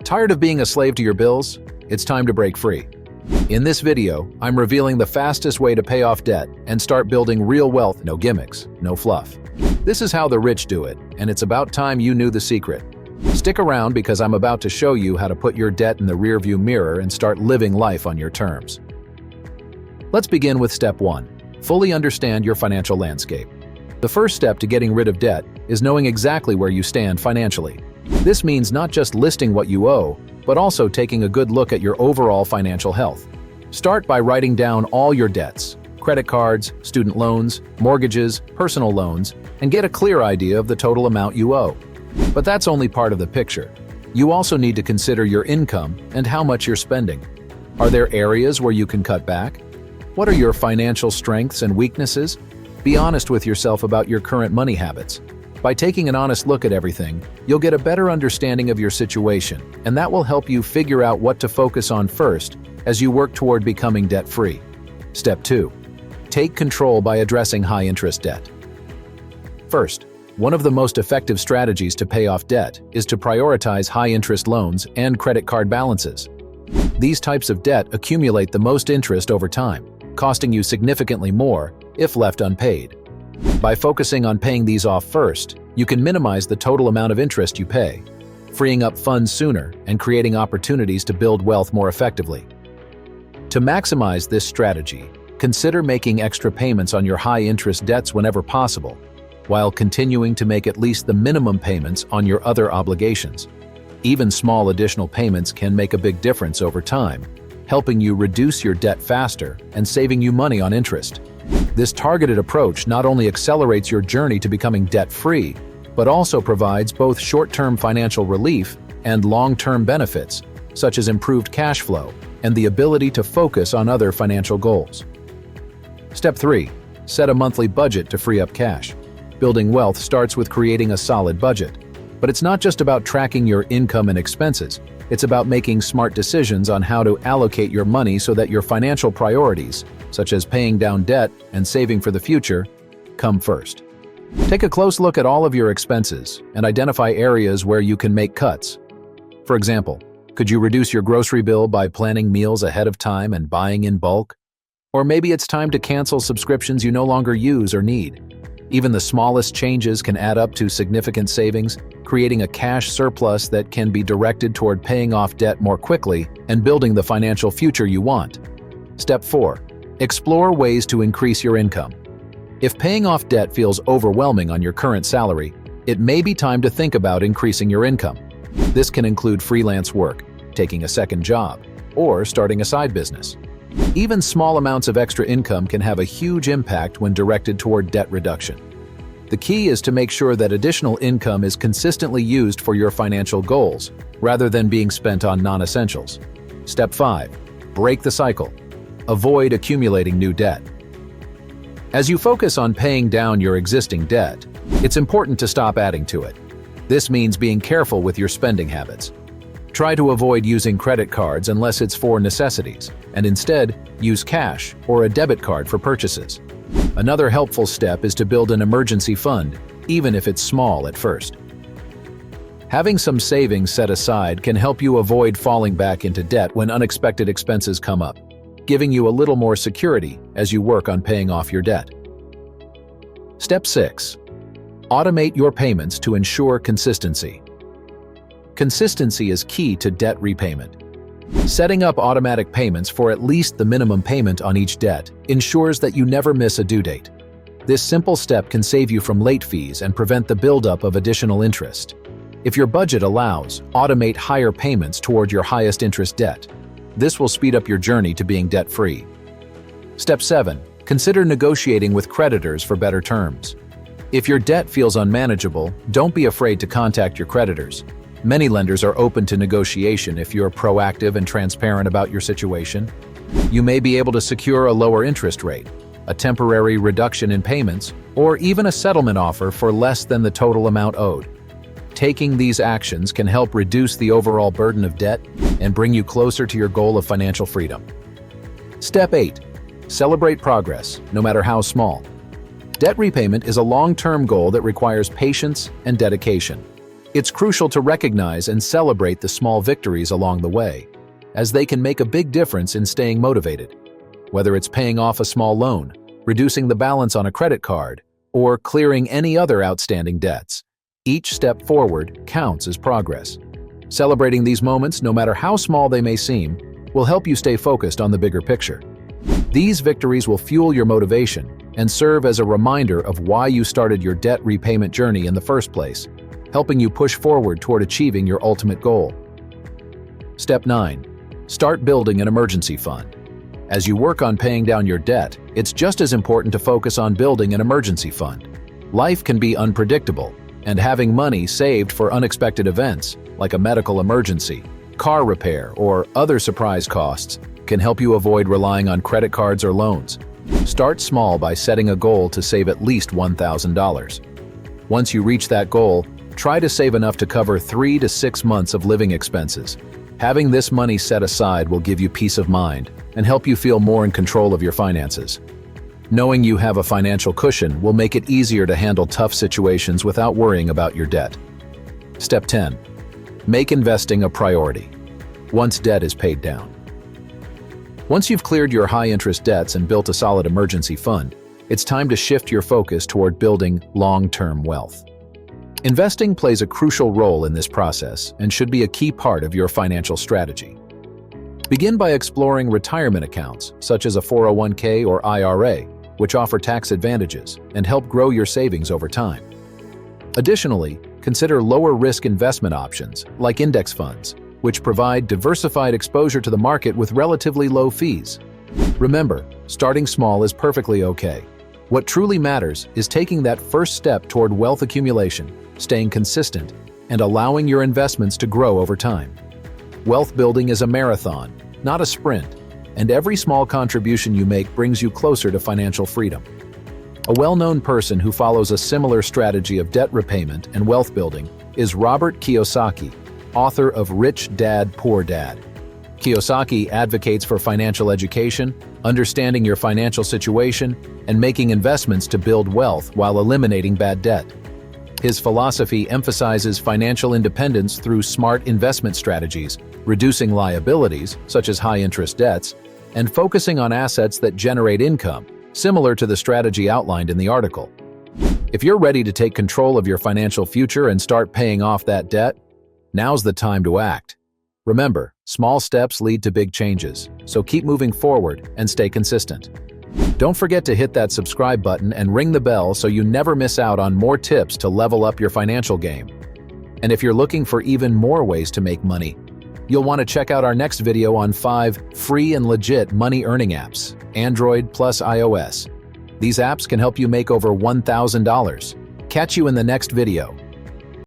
Tired of being a slave to your bills? It's time to break free. In this video, I'm revealing the fastest way to pay off debt and start building real wealth. No gimmicks, no fluff. This is how the rich do it, and it's about time you knew the secret. Stick around because I'm about to show you how to put your debt in the rearview mirror and start living life on your terms. Let's begin with step 1. Fully understand your financial landscape. The first step to getting rid of debt is knowing exactly where you stand financially. This means not just listing what you owe, but also taking a good look at your overall financial health. Start by writing down all your debts, credit cards, student loans, mortgages, personal loans, and get a clear idea of the total amount you owe. But that's only part of the picture. You also need to consider your income and how much you're spending. Are there areas where you can cut back? What are your financial strengths and weaknesses? Be honest with yourself about your current money habits. By taking an honest look at everything, you'll get a better understanding of your situation, and that will help you figure out what to focus on first as you work toward becoming debt-free. Step 2. Take control by addressing high-interest debt. First, one of the most effective strategies to pay off debt is to prioritize high-interest loans and credit card balances. These types of debt accumulate the most interest over time, costing you significantly more if left unpaid. By focusing on paying these off first, you can minimize the total amount of interest you pay, freeing up funds sooner and creating opportunities to build wealth more effectively. To maximize this strategy, consider making extra payments on your high-interest debts whenever possible, while continuing to make at least the minimum payments on your other obligations. Even small additional payments can make a big difference over time, helping you reduce your debt faster and saving you money on interest. This targeted approach not only accelerates your journey to becoming debt-free, but also provides both short-term financial relief and long-term benefits, such as improved cash flow and the ability to focus on other financial goals. Step 3. Set a monthly budget to free up cash. Building wealth starts with creating a solid budget. But it's not just about tracking your income and expenses. It's about making smart decisions on how to allocate your money so that your financial priorities, such as paying down debt and saving for the future, come first. Take a close look at all of your expenses and identify areas where you can make cuts. For example, could you reduce your grocery bill by planning meals ahead of time and buying in bulk? Or maybe it's time to cancel subscriptions you no longer use or need. Even the smallest changes can add up to significant savings, creating a cash surplus that can be directed toward paying off debt more quickly and building the financial future you want. Step 4. Explore ways to increase your income. If paying off debt feels overwhelming on your current salary, it may be time to think about increasing your income. This can include freelance work, taking a second job, or starting a side business. Even small amounts of extra income can have a huge impact when directed toward debt reduction. The key is to make sure that additional income is consistently used for your financial goals, rather than being spent on non-essentials. Step 5. Break the cycle. Avoid accumulating new debt. As you focus on paying down your existing debt, it's important to stop adding to it. This means being careful with your spending habits. Try to avoid using credit cards unless it's for necessities, and instead, use cash or a debit card for purchases. Another helpful step is to build an emergency fund, even if it's small at first. Having some savings set aside can help you avoid falling back into debt when unexpected expenses come up, giving you a little more security as you work on paying off your debt. Step 6. Automate your payments to ensure consistency. Consistency is key to debt repayment. Setting up automatic payments for at least the minimum payment on each debt ensures that you never miss a due date. This simple step can save you from late fees and prevent the buildup of additional interest. If your budget allows, automate higher payments toward your highest interest debt. This will speed up your journey to being debt-free. Step 7. Consider negotiating with creditors for better terms. If your debt feels unmanageable, don't be afraid to contact your creditors. Many lenders are open to negotiation if you're proactive and transparent about your situation. You may be able to secure a lower interest rate, a temporary reduction in payments, or even a settlement offer for less than the total amount owed. Taking these actions can help reduce the overall burden of debt and bring you closer to your goal of financial freedom. Step 8. Celebrate progress, no matter how small. Debt repayment is a long-term goal that requires patience and dedication. It's crucial to recognize and celebrate the small victories along the way, as they can make a big difference in staying motivated. Whether it's paying off a small loan, reducing the balance on a credit card, or clearing any other outstanding debts, each step forward counts as progress. Celebrating these moments, no matter how small they may seem, will help you stay focused on the bigger picture. These victories will fuel your motivation and serve as a reminder of why you started your debt repayment journey in the first place, helping you push forward toward achieving your ultimate goal. Step 9. Start building an emergency fund. As you work on paying down your debt, it's just as important to focus on building an emergency fund. Life can be unpredictable, and having money saved for unexpected events, like a medical emergency, car repair, or other surprise costs, can help you avoid relying on credit cards or loans. Start small by setting a goal to save at least $1,000. Once you reach that goal, try to save enough to cover 3 to 6 months of living expenses. Having this money set aside will give you peace of mind and help you feel more in control of your finances. Knowing you have a financial cushion will make it easier to handle tough situations without worrying about your debt. Step 10. Make investing a priority. Once debt is paid down. Once you've cleared your high-interest debts and built a solid emergency fund, it's time to shift your focus toward building long-term wealth. Investing plays a crucial role in this process and should be a key part of your financial strategy. Begin by exploring retirement accounts, such as a 401k or IRA, which offer tax advantages and help grow your savings over time. Additionally, consider lower-risk investment options, like index funds, which provide diversified exposure to the market with relatively low fees. Remember, starting small is perfectly okay. What truly matters is taking that first step toward wealth accumulation, staying consistent, and allowing your investments to grow over time. Wealth building is a marathon, not a sprint, and every small contribution you make brings you closer to financial freedom. A well-known person who follows a similar strategy of debt repayment and wealth building is Robert Kiyosaki, author of Rich Dad, Poor Dad. Kiyosaki advocates for financial education, understanding your financial situation, and making investments to build wealth while eliminating bad debt. His philosophy emphasizes financial independence through smart investment strategies, reducing liabilities, such as high-interest debts, and focusing on assets that generate income, similar to the strategy outlined in the article. If you're ready to take control of your financial future and start paying off that debt, now's the time to act. Remember, small steps lead to big changes, so keep moving forward and stay consistent. Don't forget to hit that subscribe button and ring the bell so you never miss out on more tips to level up your financial game. And if you're looking for even more ways to make money, you'll want to check out our next video on 5 free and legit money-earning apps, Android plus iOS. These apps can help you make over $1,000. Catch you in the next video.